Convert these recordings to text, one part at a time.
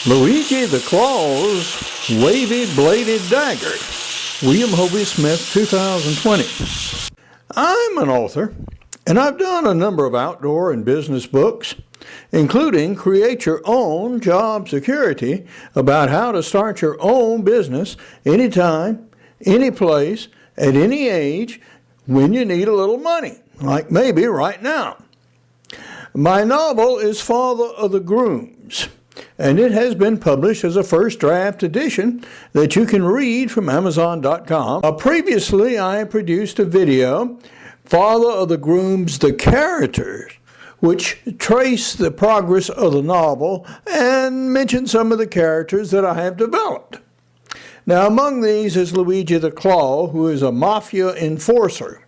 Luigi the Claw's Wavy-Bladed Dagger, William Hovey Smith, 2020. I'm an author, and I've done a number of outdoor and business books, including Create Your Own Job Security, about how to start your own business anytime, any place, at any age, when you need a little money, like maybe right now. My novel is Father of the Grooms, and it has been published as a first draft edition that you can read from Amazon.com. Previously, I produced a video, Father of the Grooms, the Characters, which trace the progress of the novel and mention some of the characters that I have developed. Now, among these is Luigi the Claw, who is a mafia enforcer.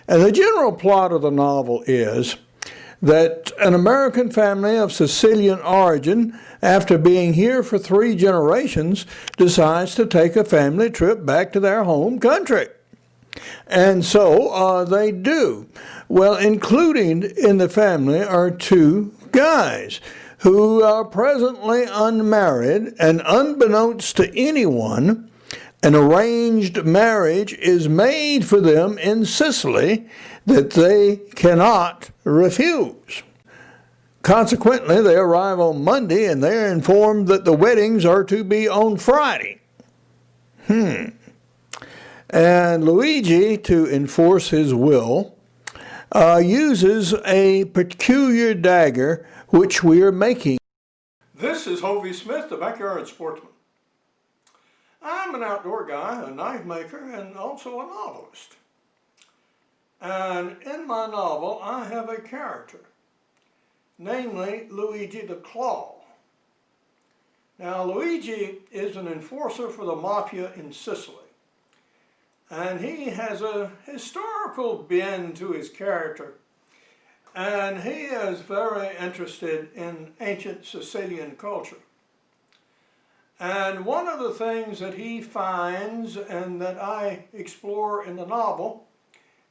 And the general plot of the novel is that an American family of Sicilian origin, after being here for 3 generations, decides to take a family trip back to their home country. And so they do. Well, included in the family are 2 guys who are presently unmarried, and unbeknownst to anyone, an arranged marriage is made for them in Sicily that they cannot refuse. Consequently, they arrive on Monday and they're informed that the weddings are to be on Friday. And Luigi, to enforce his will, uses a peculiar dagger which we are making. This is Hovey Smith, the Backyard Sportsman. I'm an outdoor guy, a knife maker, and also a novelist. And in my novel, I have a character, namely Luigi the Claw. Now, Luigi is an enforcer for the mafia in Sicily. And he has a historical bend to his character. And he is very interested in ancient Sicilian culture. And one of the things that he finds and that I explore in the novel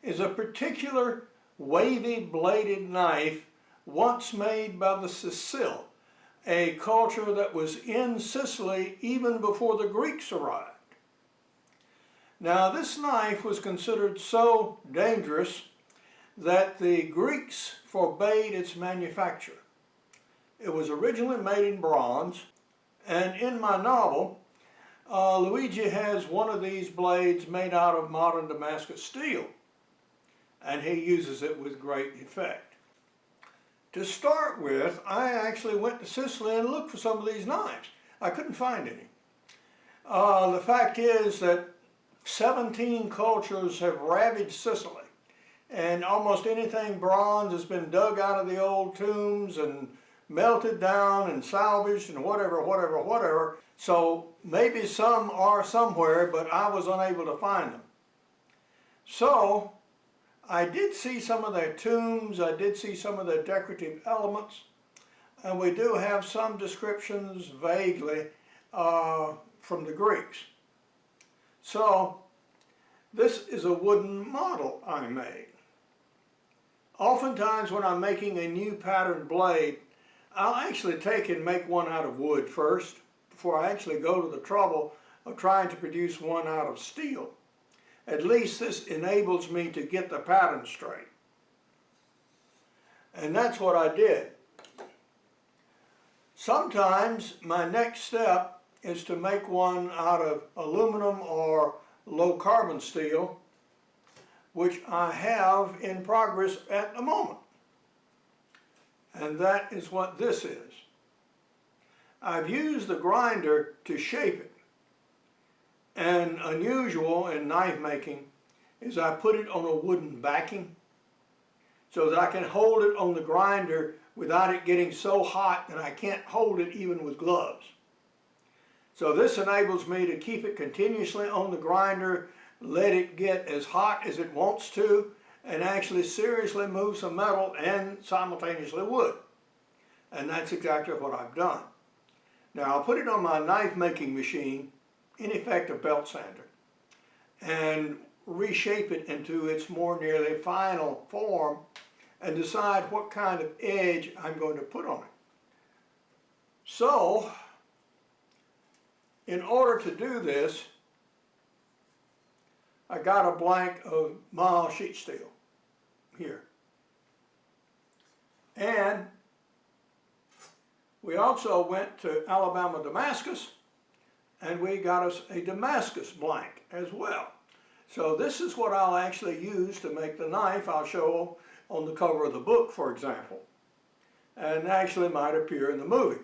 is a particular wavy-bladed knife once made by the Sicil, a culture that was in Sicily even before the Greeks arrived. Now, this knife was considered so dangerous that the Greeks forbade its manufacture. It was originally made in bronze, and in my novel, Luigi has one of these blades made out of modern Damascus steel, and he uses it with great effect. To start with, I actually went to Sicily and looked for some of these knives. I couldn't find any. The fact is that 17 cultures have ravaged Sicily, and almost anything bronze has been dug out of the old tombs and melted down and salvaged and whatever. So maybe some are somewhere, but I was unable to find them. So I did see some of their tombs, I did see some of their decorative elements, and we do have some descriptions vaguely from the Greeks. So this is a wooden model I made. Oftentimes when I'm making a new patterned blade, I'll actually take and make one out of wood first before I actually go to the trouble of trying to produce one out of steel. At least this enables me to get the pattern straight. And that's what I did. Sometimes my next step is to make one out of aluminum or low carbon steel, which I have in progress at the moment. And that is what this is. I've used the grinder to shape it. And unusual in knife making is I put it on a wooden backing so that I can hold it on the grinder without it getting so hot that I can't hold it even with gloves. So this enables me to keep it continuously on the grinder, let it get as hot as it wants to, and actually seriously move some metal and simultaneously wood. And that's exactly what I've done. Now I'll put it on my knife making machine, in effect a belt sander, and reshape it into its more nearly final form and decide what kind of edge I'm going to put on it. So in order to do this, I got a blank of mild sheet steel here. And we also went to Alabama Damascus, and we got us a Damascus blank as well. So this is what I'll actually use to make the knife I'll show on the cover of the book, for example, and actually might appear in the movie.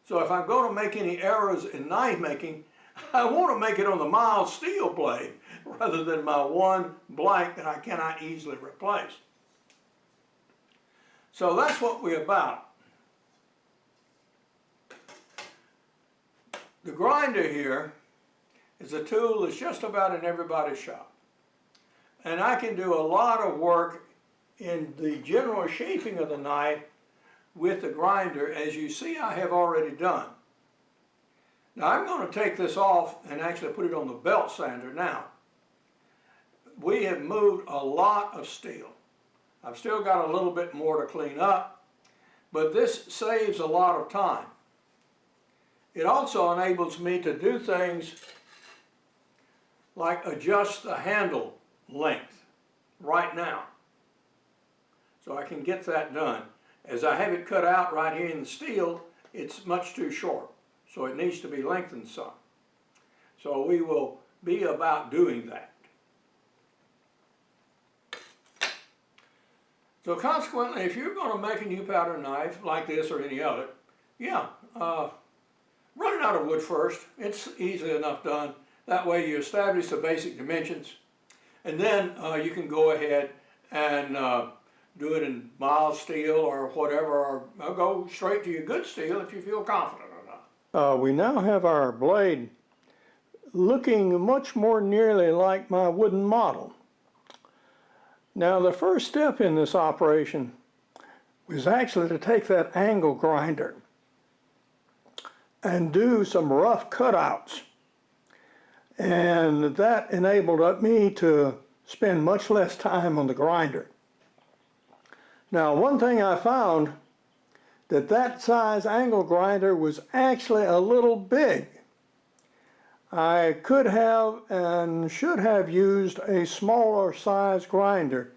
So if I'm going to make any errors in knife making, I want to make it on the mild steel blade rather than my one blank that I cannot easily replace. So that's what we're about. The grinder here is a tool that's just about in everybody's shop. And I can do a lot of work in the general shaping of the knife with the grinder, as you see I have already done. Now I'm going to take this off and actually put it on the belt sander now. We have moved a lot of steel. I've still got a little bit more to clean up, but this saves a lot of time. It also enables me to do things like adjust the handle length right now. So I can get that done. As I have it cut out right here in the steel, it's much too short. So it needs to be lengthened some. So we will be about doing that. So consequently, if you're going to make a new powder knife like this or any other, run it out of wood first. It's easily enough done. That way you establish the basic dimensions, and then you can go ahead and do it in mild steel or whatever, or go straight to your good steel if you feel confident enough. We now have our blade looking much more nearly like my wooden model. Now the first step in this operation was actually to take that angle grinder and do some rough cutouts, and that enabled me to spend much less time on the grinder. Now one thing I found, that size angle grinder was actually a little big. I could have and should have used a smaller size grinder.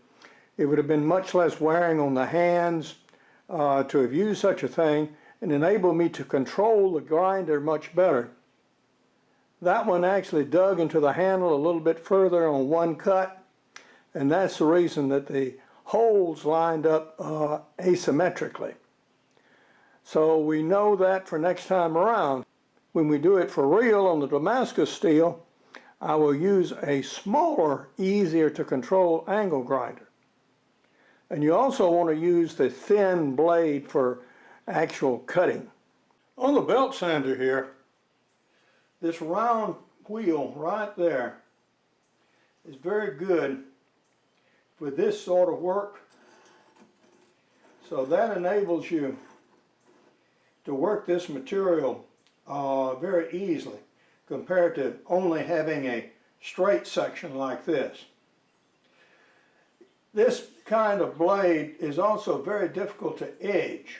It would have been much less wearing on the hands to have used such a thing, and enable me to control the grinder much better. That one actually dug into the handle a little bit further on one cut, and that's the reason that the holes lined up asymmetrically. So we know that for next time around. When we do it for real on the Damascus steel, I will use a smaller, easier to control angle grinder. And you also want to use the thin blade for actual cutting. On the belt sander here, this round wheel right there is very good for this sort of work. So that enables you to work this material very easily compared to only having a straight section like this. This kind of blade is also very difficult to edge,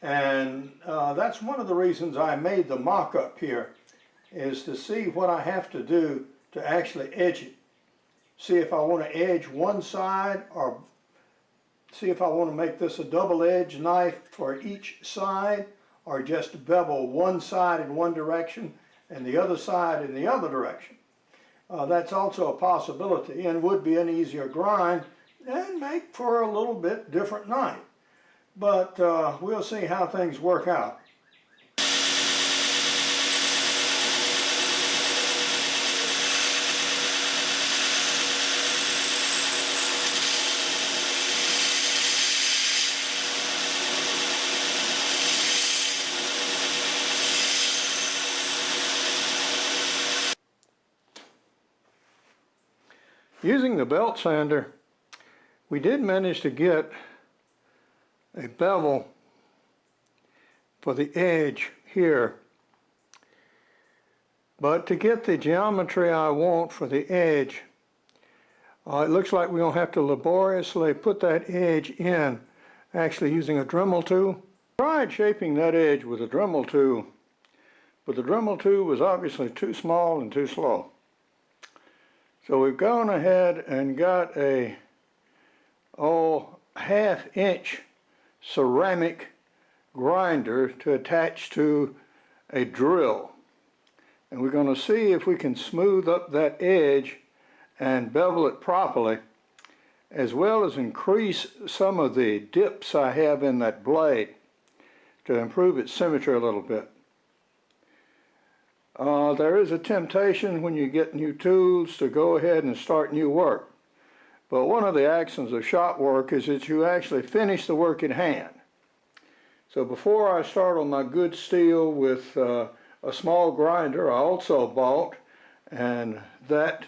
and that's one of the reasons I made the mock-up here, is to see what I have to do to actually edge it. See if I want to edge one side, or see if I want to make this a double-edged knife for each side, or just bevel one side in one direction and the other side in the other direction. That's also a possibility, and would be an easier grind and make for a little bit different knife. But we'll see how things work out. Using the belt sander, we did manage to get a bevel for the edge here. But to get the geometry I want for the edge, it looks like we're going to have to laboriously put that edge in, actually using a Dremel tool. I tried shaping that edge with a Dremel tool, but the Dremel 2 was obviously too small and too slow. So we've gone ahead and got a half-inch ceramic grinder to attach to a drill. And we're going to see if we can smooth up that edge and bevel it properly, as well as increase some of the dips I have in that blade to improve its symmetry a little bit. There is a temptation when you get new tools to go ahead and start new work. But one of the axioms of shop work is that you actually finish the work in hand. So before I start on my good steel with a small grinder, I also bought that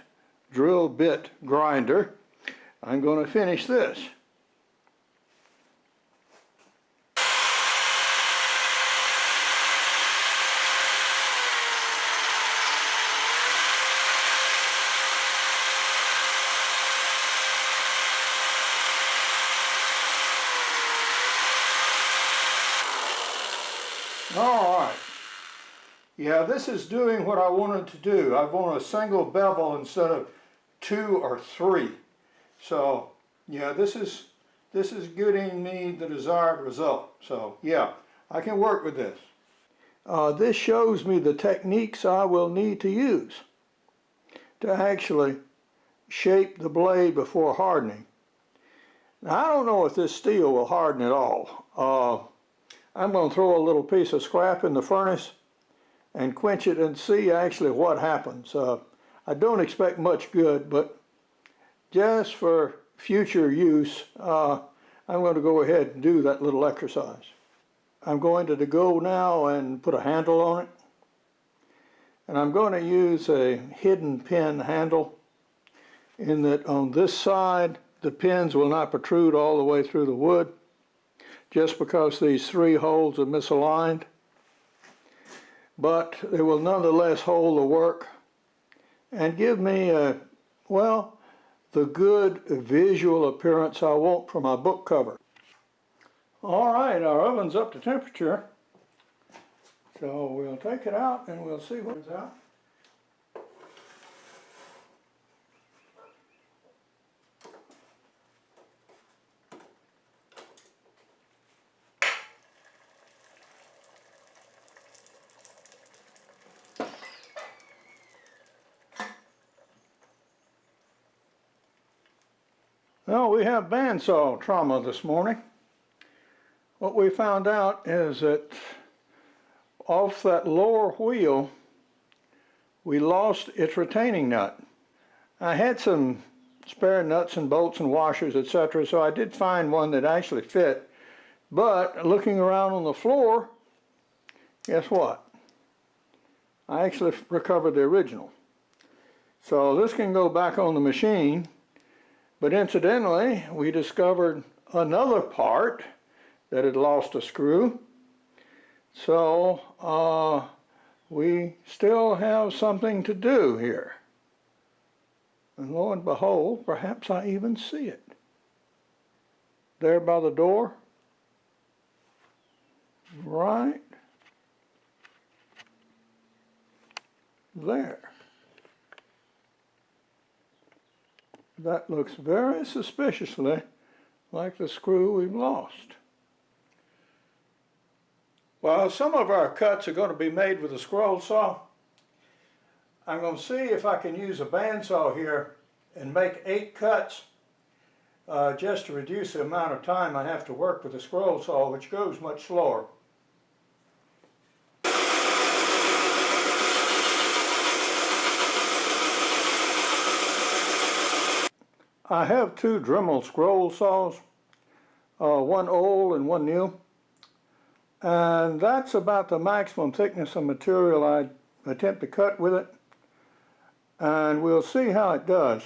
drill bit grinder. I'm going to finish this. Alright, yeah, this is doing what I wanted to do. I want a single bevel instead of 2 or 3. So, yeah, this is getting me the desired result. So, yeah, I can work with this. This shows me the techniques I will need to use to actually shape the blade before hardening. Now, I don't know if this steel will harden at all. I'm going to throw a little piece of scrap in the furnace and quench it and see actually what happens. I don't expect much good, but just for future use, I'm going to go ahead and do that little exercise. I'm going to go now and put a handle on it. And I'm going to use a hidden pin handle in that on this side the pins will not protrude all the way through the wood, just because these 3 holes are misaligned, but they will nonetheless hold the work and give me the good visual appearance I want for my book cover. Alright, our oven's up to temperature, so we'll take it out and we'll see what comes out. Well, we have bandsaw trauma this morning. What we found out is that off that lower wheel, we lost its retaining nut. I had some spare nuts and bolts and washers, etc., so I did find one that actually fit. But looking around on the floor, guess what? I actually recovered the original. So this can go back on the machine. But incidentally, we discovered another part that had lost a screw. So we still have something to do here. And lo and behold, perhaps I even see it. There by the door. Right there. That looks very suspiciously like the screw we've lost. Well, some of our cuts are going to be made with a scroll saw. I'm going to see if I can use a bandsaw here and make 8 cuts just to reduce the amount of time I have to work with the scroll saw, which goes much slower. I have 2 Dremel scroll saws, one old and one new, and that's about the maximum thickness of material I attempt to cut with it, and we'll see how it does.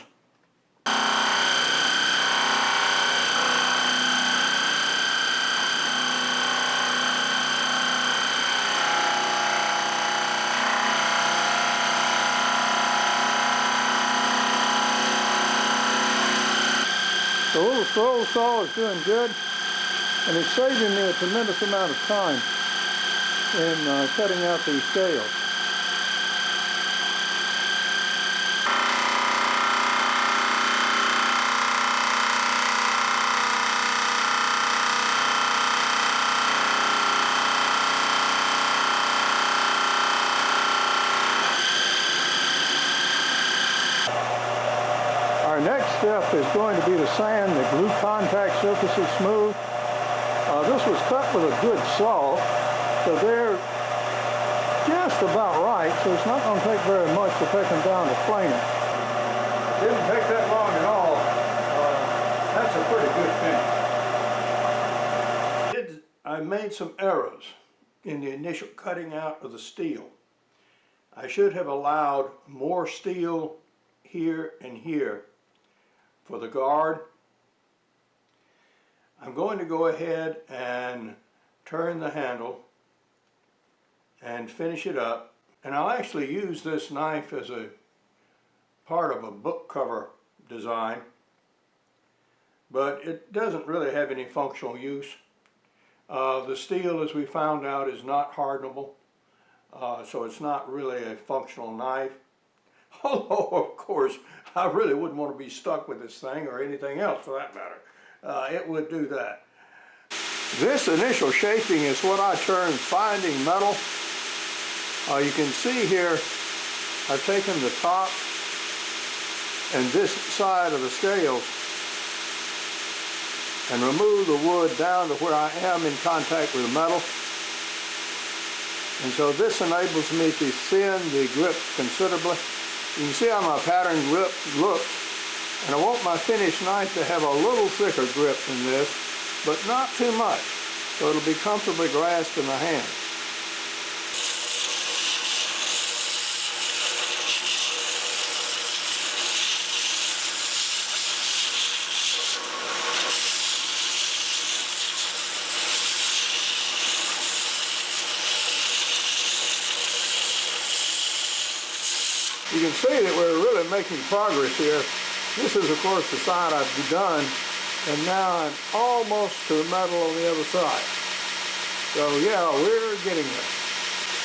The little scroll saw is doing good, and it's saving me a tremendous amount of time in cutting out these scales. step is going to be to sand the glue contact surfaces smooth. This was cut with a good saw, so they're just about right, so it's not going to take very much to take them down to planing. It didn't take that long at all. That's a pretty good finish. I made some errors in the initial cutting out of the steel. I should have allowed more steel here and here for the guard. I'm going to go ahead and turn the handle and finish it up, and I'll actually use this knife as a part of a book cover design, but it doesn't really have any functional use. The steel, as we found out, is not hardenable, so it's not really a functional knife. Although, of course, I really wouldn't want to be stuck with this thing, or anything else for that matter. It would do that. This initial shaping is what I term finding metal. You can see here I've taken the top and this side of the scales and removed the wood down to where I am in contact with the metal. And so this enables me to thin the grip considerably. You can see how my pattern grip looks. And I want my finished knife to have a little thicker grip than this, but not too much, so it'll be comfortably grasped in the hand. You can see that we're really making progress here. This is, of course, the side I've done, and now I'm almost to the metal on the other side. So yeah, we're getting there.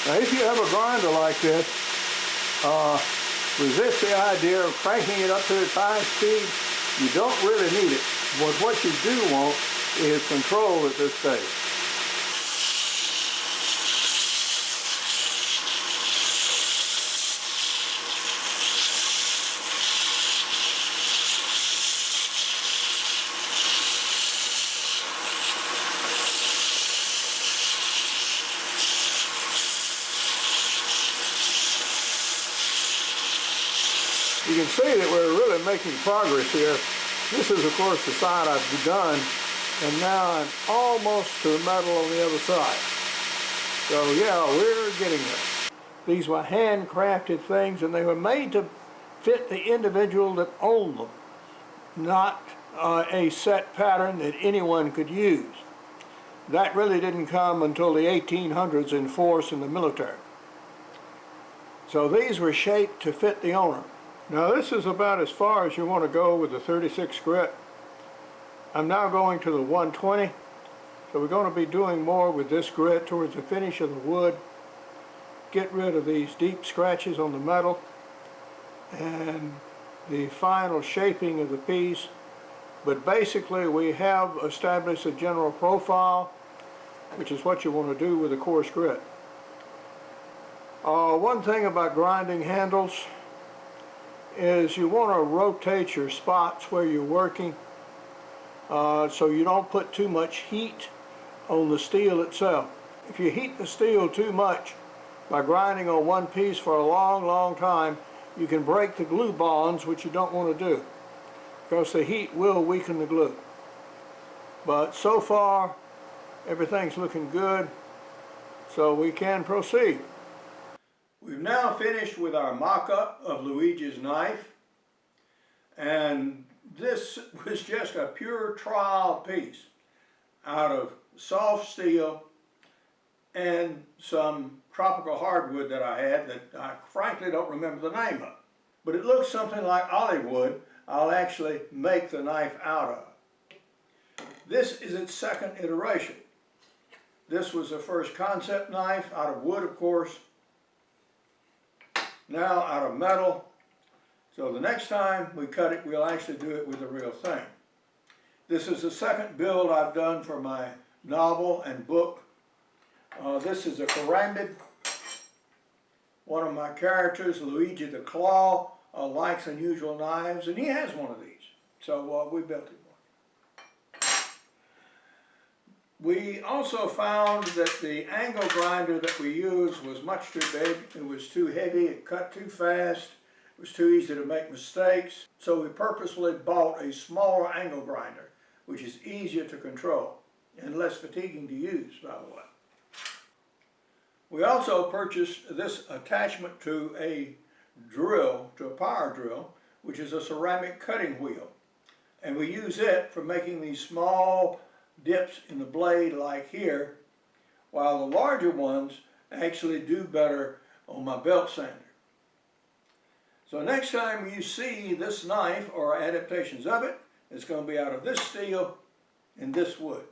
Now if you have a grinder like this, resist the idea of cranking it up to its high speed. You don't really need it. But what you do want is control at this stage. You can see that we're really making progress here. This is, of course, the side I've done, and now I'm almost to the metal on the other side. So yeah, we're getting there. These were handcrafted things, and they were made to fit the individual that owned them, not a set pattern that anyone could use. That really didn't come until the 1800s in force in the military. So these were shaped to fit the owner. Now this is about as far as you want to go with the 36 grit. I'm now going to the 120, so we're going to be doing more with this grit towards the finish of the wood. Get rid of these deep scratches on the metal and the final shaping of the piece. But basically we have established a general profile, which is what you want to do with a coarse grit. One thing about grinding handles is you want to rotate your spots where you're working so you don't put too much heat on the steel itself. If you heat the steel too much by grinding on one piece for a long time, you can break the glue bonds, which you don't want to do, because the heat will weaken the glue. But so far everything's looking good, so we can proceed. We've now finished with our mock-up of Luigi's knife, and this was just a pure trial piece out of soft steel and some tropical hardwood that I had that I frankly don't remember the name of. But it looks something like olive wood I'll actually make the knife out of. This is its second iteration. This was the first concept knife, out of wood of course, now out of metal. So the next time we cut it, we'll actually do it with the real thing. This is the second build I've done for my novel and book. This is a karambit. One of my characters, Luigi the Claw, likes unusual knives, and he has one of these. So we built him one. We also found that the angle grinder that we used was much too big. It was too heavy, it cut too fast, it was too easy to make mistakes. So we purposely bought a smaller angle grinder, which is easier to control and less fatiguing to use, by the way. We also purchased this attachment to a drill, to a power drill, which is a ceramic cutting wheel. And we use it for making these small dips in the blade like here, while the larger ones actually do better on my belt sander. So next time you see this knife or adaptations of it, it's going to be out of this steel and this wood.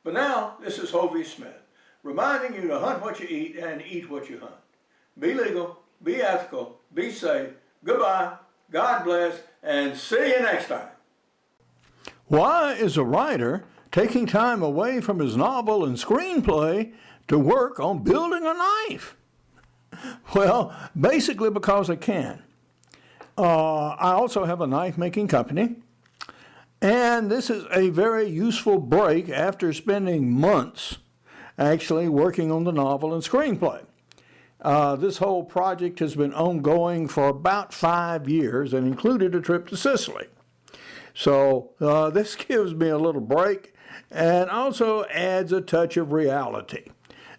But now, this is Hovey Smith, reminding you to hunt what you eat and eat what you hunt. Be legal, be ethical, be safe. Goodbye, God bless, and see you next time. Why is a writer taking time away from his novel and screenplay to work on building a knife? Well, basically because I can. I also have a knife-making company, and this is a very useful break after spending months actually working on the novel and screenplay. This whole project has been ongoing for about 5 years and included a trip to Sicily. So this gives me a little break and also adds a touch of reality.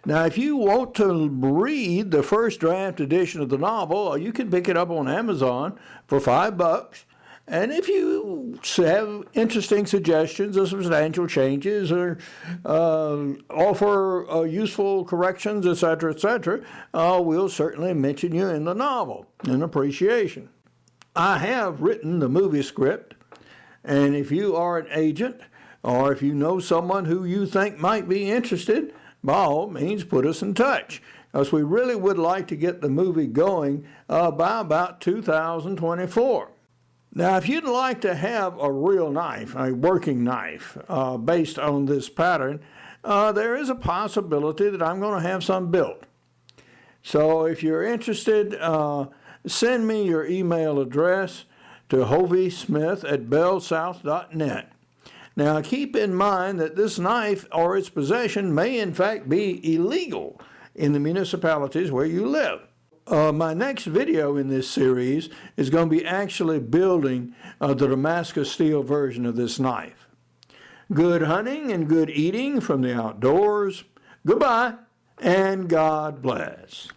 Now, if you want to read the first draft edition of the novel, you can pick it up on Amazon for $5. And if you have interesting suggestions or substantial changes or offer useful corrections, etc., we'll certainly mention you in the novel in appreciation. I have written the movie script, and if you are an agent or if you know someone who you think might be interested, by all means put us in touch, because we really would like to get the movie going by about 2024. Now, if you'd like to have a real knife, a working knife, based on this pattern, there is a possibility that I'm going to have some built. So if you're interested, send me your email address to hoveysmith@bellsouth.net. Now, keep in mind that this knife or its possession may in fact be illegal in the municipalities where you live. My next video in this series is going to be actually building the Damascus steel version of this knife. Good hunting and good eating from the outdoors. Goodbye, and God bless.